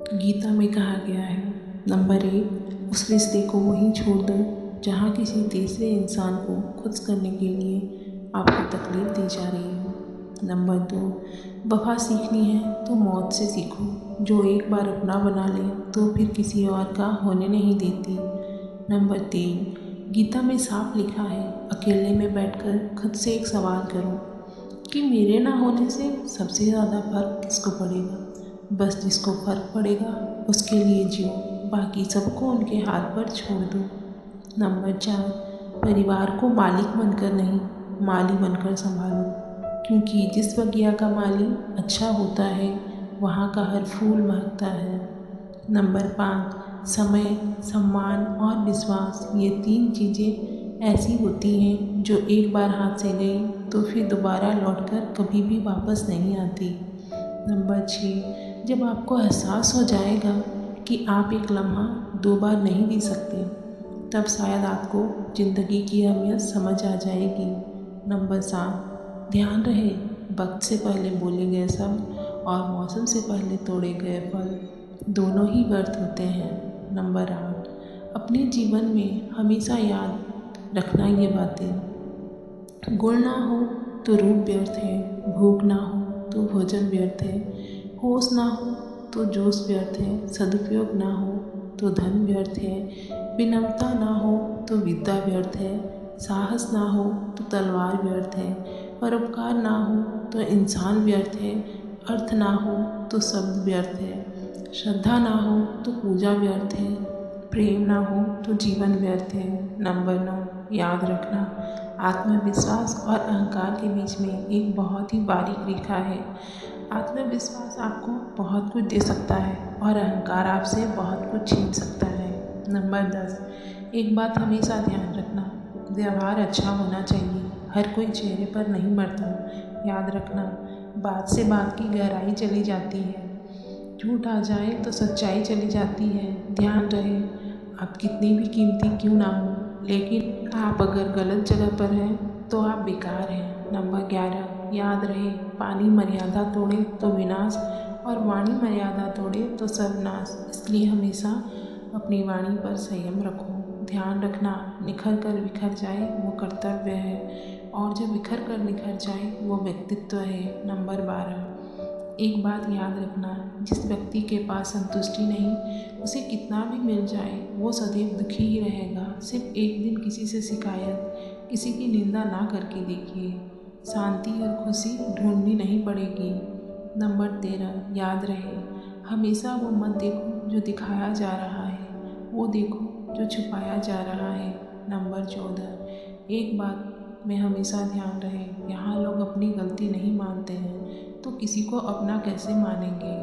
गीता में कहा गया है, नंबर 1, उस रिश्ते को वहीं छोड़ दो जहाँ किसी तीसरे इंसान को खुश करने के लिए आपको तकलीफ दी जा रही हो। नंबर 2, वफा सीखनी है तो मौत से सीखो, जो एक बार अपना बना ले तो फिर किसी और का होने नहीं देती। नंबर 3, गीता में साफ लिखा है, अकेले में बैठकर खुद से एक सवाल करो कि मेरे ना होने से सबसे ज़्यादा फर्क किसको पड़ेगा। बस जिसको फ़र्क पड़ेगा उसके लिए जियो, बाकी सबको उनके हाथ पर छोड़ दो। नंबर 4, परिवार को मालिक बनकर नहीं, माली बनकर संभालो, क्योंकि जिस बगिया का माली अच्छा होता है वहाँ का हर फूल महकता है। नंबर 5, समय, सम्मान और विश्वास, ये 3 चीज़ें ऐसी होती हैं जो एक बार हाथ से गई तो फिर दोबारा लौटकर कभी भी वापस नहीं आती। नंबर 6, जब आपको एहसास हो जाएगा कि आप एक लम्हा 2 बार नहीं जी सकते, तब शायद आपको ज़िंदगी की अहमियत समझ आ जाएगी। नंबर 7, ध्यान रहे, वक्त से पहले बोले गए शब्द और मौसम से पहले तोड़े गए फल दोनों ही व्यर्थ होते हैं। नंबर 8, अपने जीवन में हमेशा याद रखना ये बातें, गुण ना हो तो रूप व्यर्थ है, भूख ना हो तो भोजन व्यर्थ है, होश ना हो तो जोश व्यर्थ है, सदुपयोग ना हो तो धन व्यर्थ है, विनम्रता ना हो तो विद्या व्यर्थ है, साहस ना हो तो तलवार व्यर्थ है, परोपकार ना हो तो इंसान व्यर्थ है, अर्थ ना हो तो शब्द व्यर्थ है, श्रद्धा ना हो तो पूजा व्यर्थ है, प्रेम ना हो तो जीवन व्यर्थ है। नंबर 9, याद रखना, आत्मविश्वास और अहंकार के बीच में एक बहुत ही बारीक रेखा है। आत्मविश्वास आपको बहुत कुछ दे सकता है और अहंकार आपसे बहुत कुछ छीन सकता है। नंबर 10, एक बात हमेशा ध्यान रखना, व्यवहार अच्छा होना चाहिए, हर कोई चेहरे पर नहीं मरता। याद रखना, बात से बात की गहराई चली जाती है, झूठ आ जाए तो सच्चाई चली जाती है। ध्यान रहे, आप कितनी भी कीमती क्यों ना हो, लेकिन आप अगर गलत जगह पर हैं तो आप बेकार हैं। नंबर 11, याद रहे, पानी मर्यादा तोड़े तो विनाश और वाणी मर्यादा तोड़े तो सर्वनाश, इसलिए हमेशा अपनी वाणी पर संयम रखो। ध्यान रखना, निखर कर बिखर जाए वो कर्तव्य है और जब बिखर कर निखर जाए वो व्यक्तित्व है। नंबर 12, एक बात याद रखना, जिस व्यक्ति के पास संतुष्टि नहीं, उसे कितना भी मिल जाए वो सदैव दुखी ही रहेगा। सिर्फ एक दिन किसी से शिकायत, किसी की निंदा ना करके देखिए, शांति और खुशी ढूंढनी नहीं पड़ेगी। नंबर 13, याद रहे, हमेशा वो मत देखो जो दिखाया जा रहा है, वो देखो जो छुपाया जा रहा है। नंबर 14, एक बात में हमेशा ध्यान रहे, यहाँ लोग अपनी गलती नहीं मानते हैं तो किसी को अपना कैसे मानेंगे।